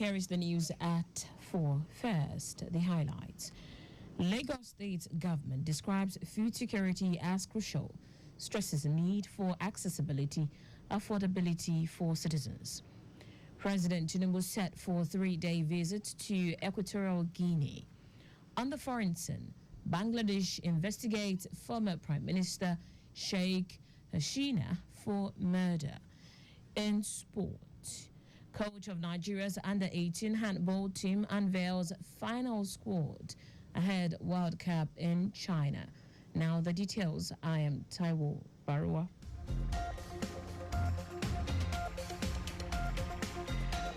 Here is the news at 4. First, the highlights. Lagos State government describes food security as crucial, stresses the need for accessibility, affordability for citizens. President Tinubu set for a 3-day visit to Equatorial Guinea. On the foreign scene, Bangladesh investigates former Prime Minister Sheikh Hasina for murder. In sport, coach of Nigeria's under-18 handball team unveils final squad ahead World Cup in China. Now the details. I am Taiwo Baruwa.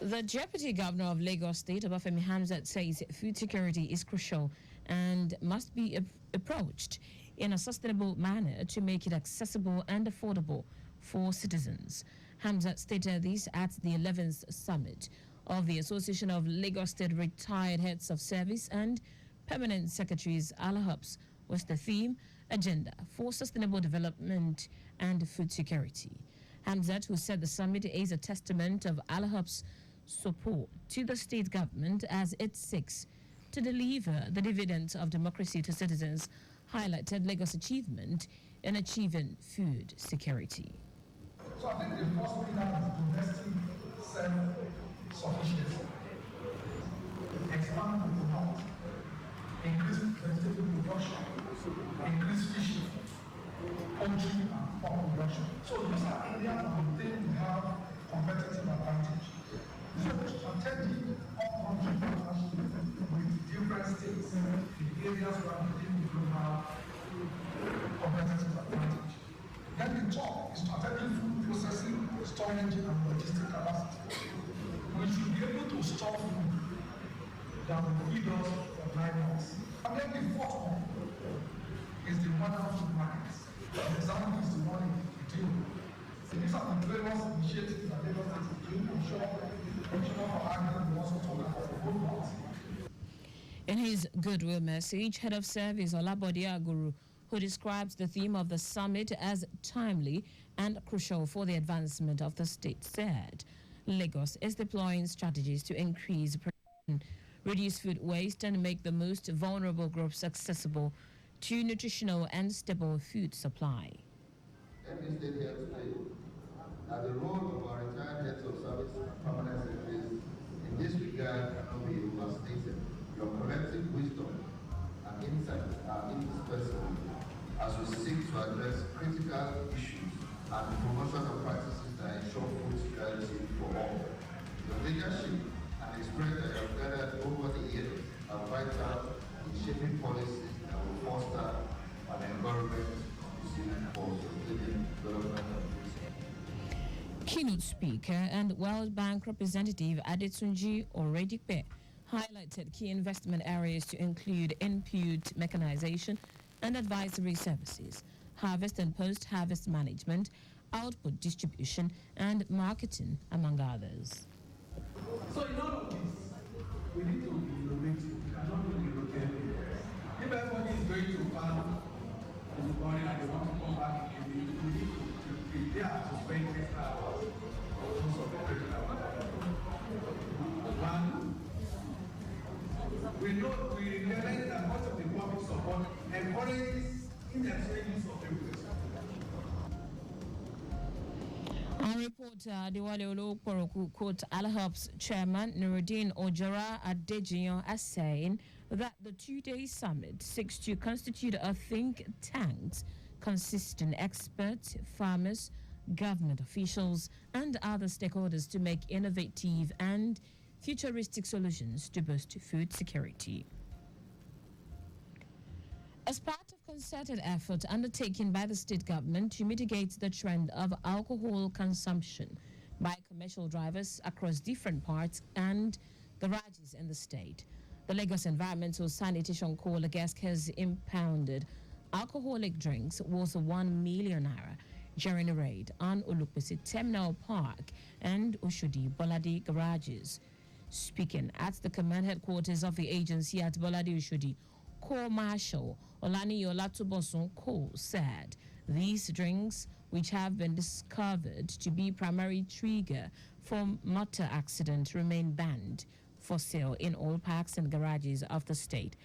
The Deputy Governor of Lagos State, Obafemi Hamzat, says food security is crucial and must be approached in a sustainable manner to make it accessible and affordable for citizens. Hamzat stated this at the 11th summit of the Association of Lagos State Retired Heads of Service and Permanent Secretaries, ALAHUPS, was the theme, Agenda for Sustainable Development and Food Security. Hamzat, who said the summit is a testament of ALAHUP's support to the state government as it seeks to deliver the dividends of democracy to citizens, highlighted Lagos' achievement in achieving food security. So I think the first pillar is domestic self-sufficiency. Expand the north, increase vegetable production, increase fishing, poultry and pork production. So these are areas that we think we have competitive advantage. So strategic up-country partnership with different states in areas where we think we don't have competitive advantage. Then the top is strategic food processing, storage and logistic capacity. We should be able to store food that will feed us for 9 months. And then the fourth one is the modern food markets. The example is the one in Taiwo. These are the various initiatives that Lagos State is doing. I'm sure Commissioner for Agri will also talk about the roadmaps. In his goodwill message, Head of Service Olabode Aguru, who describes the theme of the summit as timely and crucial for the advancement of the state, said Lagos is deploying strategies to increase production, reduce food waste, and make the most vulnerable groups accessible to nutritional and stable food supply. Every state here today, as the role of our retired heads of service and permanent secretaries in this regard cannot be overstated. Your collective wisdom and insights are indispensable as we seek to address critical issues and the promotion of practices that ensure food security for all. Your leadership and experience that you have gathered over the years are vital in shaping policies that will foster an environment for sustaining development of food. Keynote speaker and World Bank representative Adetunji Oredipe highlighted key investment areas to include input mechanization and advisory services, harvest and post-harvest management, output distribution, and marketing, among others. So in all of this, we need to be innovative. We cannot do innovative. If everybody is going to farm in the morning and they want to come back in the evening, we need to prepare to spend extra hours on those of operational one, we realize that much of the public support encourages inexchange use of everything. On reporter Diwali Olokporoku quote ALAHUP's chairman Nuruddin Ojara Adejiyan as saying that the 2-day summit seeks to constitute a think tank consisting experts, farmers, government officials, and other stakeholders to make innovative and futuristic solutions to boost food security. As part of concerted effort undertaken by the state government to mitigate the trend of alcohol consumption by commercial drivers across different parts and garages in the state, the Lagos Environmental Sanitation Corps Lagos has impounded alcoholic drinks worth 1 million naira during a raid on Olukpesi Terminal Park and Oshodi Bolade garages. Speaking at the command headquarters of the agency at Bolade Oshodi, Corps Marshal Olaniyi Olatubosun Cole said these drinks, which have been discovered to be primary trigger from motor accident remain banned for sale in all parks and garages of the state.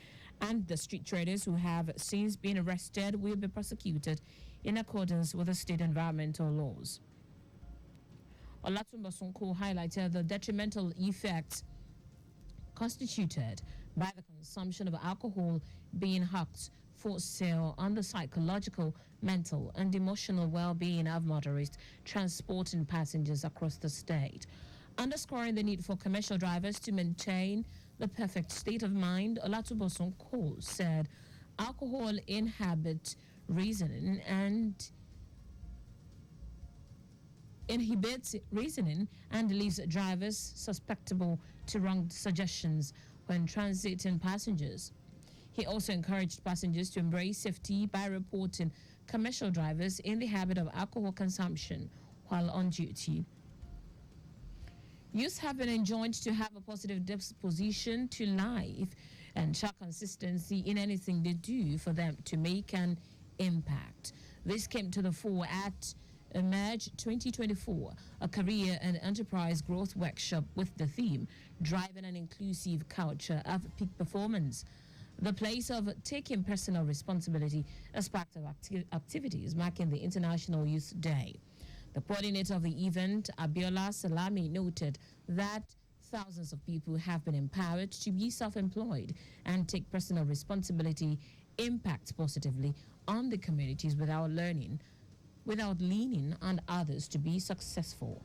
And the street traders who have since been arrested will be prosecuted in accordance with the state environmental laws. Olatunbo Sonko highlighted the detrimental effects constituted by the consumption of alcohol being hawked for sale on the psychological, mental, and emotional well-being of motorists transporting passengers across the state. Underscoring the need for commercial drivers to maintain the perfect state of mind, Olatunbo Sonko said alcohol inhibits reasoning and leaves drivers susceptible to wrong suggestions when transiting passengers. He also encouraged passengers to embrace safety by reporting commercial drivers in the habit of alcohol consumption while on duty. Youths have been enjoined to have a positive disposition to life and show consistency in anything they do for them to make an impact. This came to the fore at Emerge 2024, a career and enterprise growth workshop with the theme Driving an Inclusive Culture of Peak Performance. The place of taking personal responsibility as part of activities marking the International Youth Day. The coordinator of the event, Abiola Salami, noted that thousands of people have been empowered to be self-employed and take personal responsibility, impact positively on the communities without leaning on others to be successful.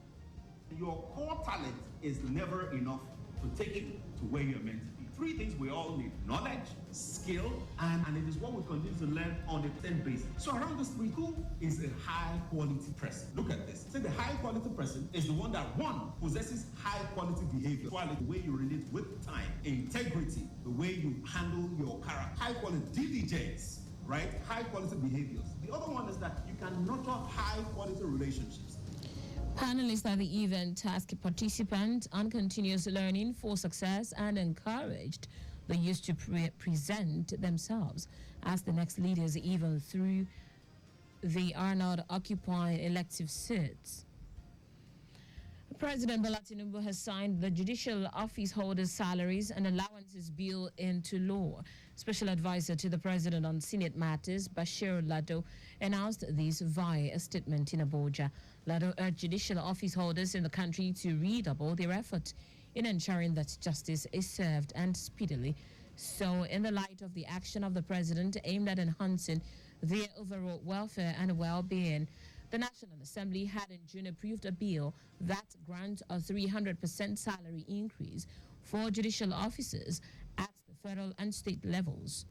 Your core talent is never enough to take you to where you're meant to be. Three things we all need: knowledge, skill, and it is what we continue to learn on a daily basis. So around this, who is a high quality person? Look at this. Say the high quality person is the one that, one, possesses high quality behavior, the way you relate with time, integrity, the way you handle your character, high quality diligence, right? High quality behaviors. The other one is that you can nurture high quality relationships. Panelists at the event tasked participants on continuous learning for success and encouraged the youth to present themselves as the next leaders even through they are not occupying elective seats. President Bola Tinubu has signed the Judicial Office Holders' Salaries and Allowances Bill into law. Special Advisor to the President on Senate Matters, Bashir Lado, announced this via a statement in Abuja. Lado urged judicial office holders in the country to redouble their effort in ensuring that justice is served and speedily. So, in the light of the action of the President aimed at enhancing their overall welfare and well-being, the National Assembly had in June approved a bill that grants a 300% salary increase for judicial officers at the federal and state levels.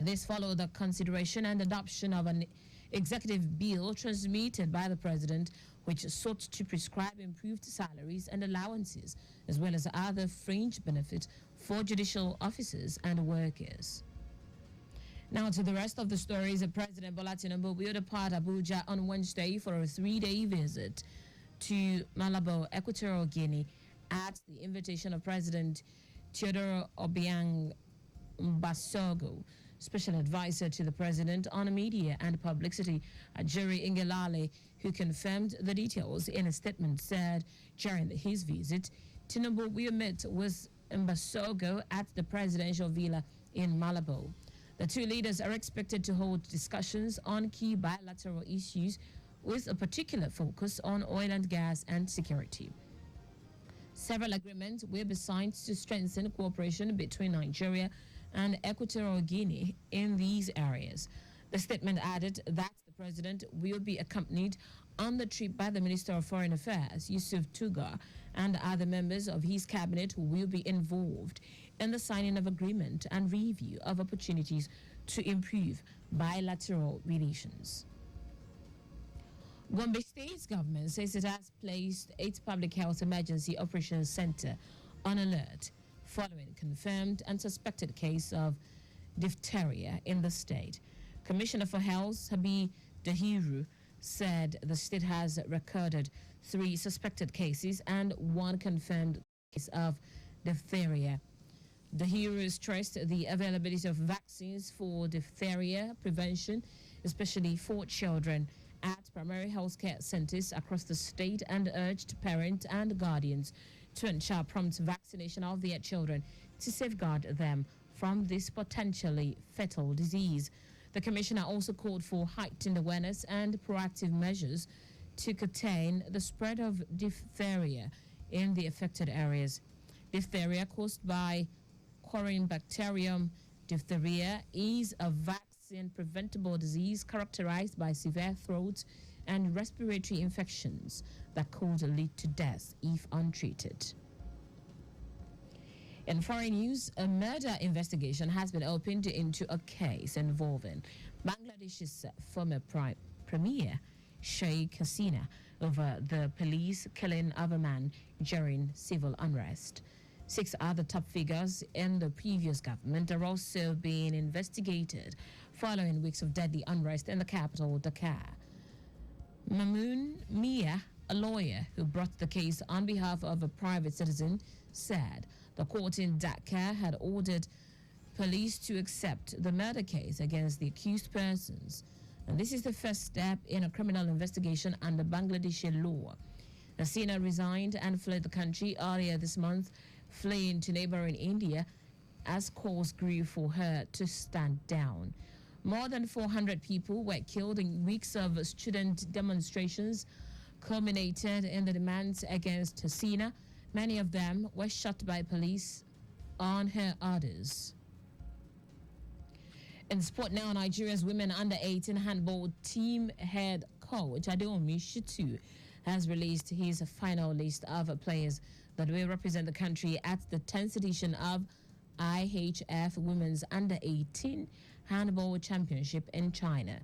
This followed the consideration and adoption of an executive bill transmitted by the President, which sought to prescribe improved salaries and allowances, as well as other fringe benefits for judicial officers and workers. Now to the rest of the stories. President Bola Tinubu will depart Abuja on Wednesday for a 3-day visit to Malabo, Equatorial Guinea, at the invitation of President Teodoro Obiang Basogo, Special Advisor to the President on Media and Publicity, Jerry Ingelale, who confirmed the details in a statement, said during his visit, Tinubu will meet with Basogo at the presidential villa in Malabo. The two leaders are expected to hold discussions on key bilateral issues with a particular focus on oil and gas and security. Several agreements will be signed to strengthen cooperation between Nigeria and Equatorial Guinea in these areas. The statement added that the President will be accompanied on the trip by the Minister of Foreign Affairs, Yusuf Tugar, and other members of his cabinet who will be involved in the signing of agreement and review of opportunities to improve bilateral relations. Gombe State's government says it has placed its public health emergency operations center on alert following a confirmed and suspected case of diphtheria in the state. Commissioner for Health, Habi Dahiru, said the state has recorded 3 suspected cases and 1 confirmed case of diphtheria. Dahiru stressed the availability of vaccines for diphtheria prevention, especially for children at primary health care centers across the state and urged parents and guardians to ensure prompt vaccination of their children to safeguard them from this potentially fatal disease. The commissioner also called for heightened awareness and proactive measures to contain the spread of diphtheria in the affected areas. Diphtheria caused by Corynebacterium diphtheria is a vaccine-preventable disease characterized by severe throat and respiratory infections that could lead to death if untreated. In foreign news, a murder investigation has been opened into a case involving Bangladesh's former premier, Sheikh Hasina, over the police killing of a man during civil unrest. 6 other top figures in the previous government are also being investigated following weeks of deadly unrest in the capital, Dhaka. Mamoon Mia, a lawyer who brought the case on behalf of a private citizen, said the court in Dhaka had ordered police to accept the murder case against the accused persons. And this is the first step in a criminal investigation under Bangladeshi law. Hasina resigned and fled the country earlier this month, fleeing to neighboring India as calls grew for her to stand down. More than 400 people were killed in weeks of student demonstrations, culminated in the demands against Hasina. Many of them were shot by police on her orders. In sport now, Nigeria's women under 18 handball team head coach Adeomi Shitu has released his final list of players that will represent the country at the 10th edition of IHF Women's Under 18 Handball Championship in China.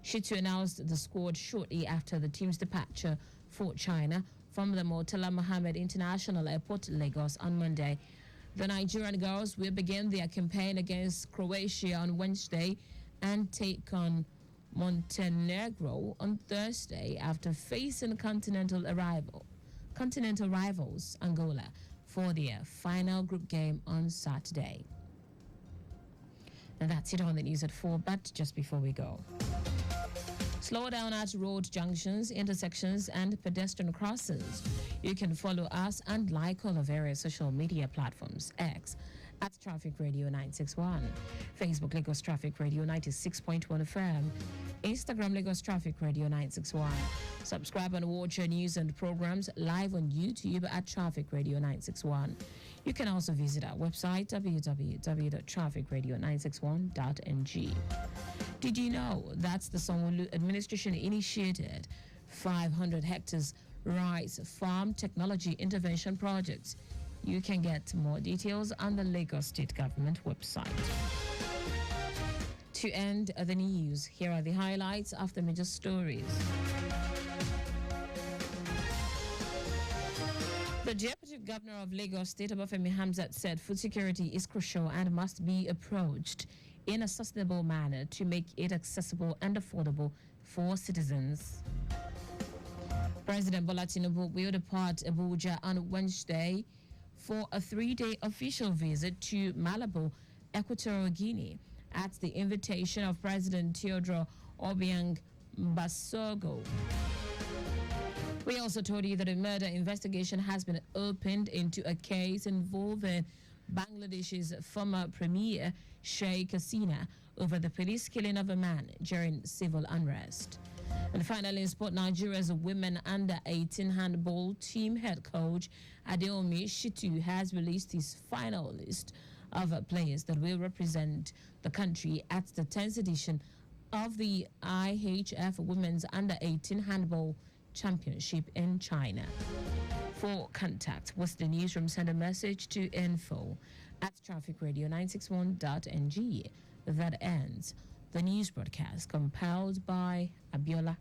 Shitu announced the squad shortly after the team's departure for China from the Murtala Mohammed International Airport, Lagos, on Monday. The Nigerian girls will begin their campaign against Croatia on Wednesday and take on Montenegro on Thursday after facing continental rivals Angola for their final group game on Saturday. And that's it on the news at 4, but just before we go. Slow down at road junctions, intersections, and pedestrian crossings. You can follow us and like all the various social media platforms. X at Traffic Radio 961, Facebook Lagos Traffic Radio 96.1 FM, Instagram Lagos Traffic Radio 961. Subscribe and watch our news and programs live on YouTube at Traffic Radio 961. You can also visit our website www.trafficradio961.ng. Did you know that the Sanwo-Olu administration initiated 500 hectares rice farm technology intervention projects? You can get more details on the Lagos State Government website. To end the news, here are the highlights of the major stories. The Deputy Governor of Lagos State, Obafemi Hamzat, said food security is crucial and must be approached in a sustainable manner to make it accessible and affordable for citizens. President Bola Tinubu will depart Abuja on Wednesday for a 3-day official visit to Malabo, Equatorial Guinea, at the invitation of President Teodoro Obiang Basogo. We also told you that a murder investigation has been opened into a case involving Bangladesh's former premier, Sheikh Hasina, over the police killing of a man during civil unrest. And finally, in sport, Nigeria's women under 18 handball team head coach Adeomi Shitu has released his final list of players that will represent the country at the 10th edition of the IHF Women's Under 18 Handball Championship in China. For contact with the newsroom, send a message to info@trafficradio961.ng. That ends the news broadcast compiled by Abiola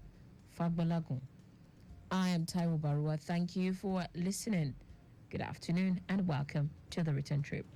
Fagbalagun. I am Taiwo Baruwa. Thank you for listening. Good afternoon and welcome to the return trip.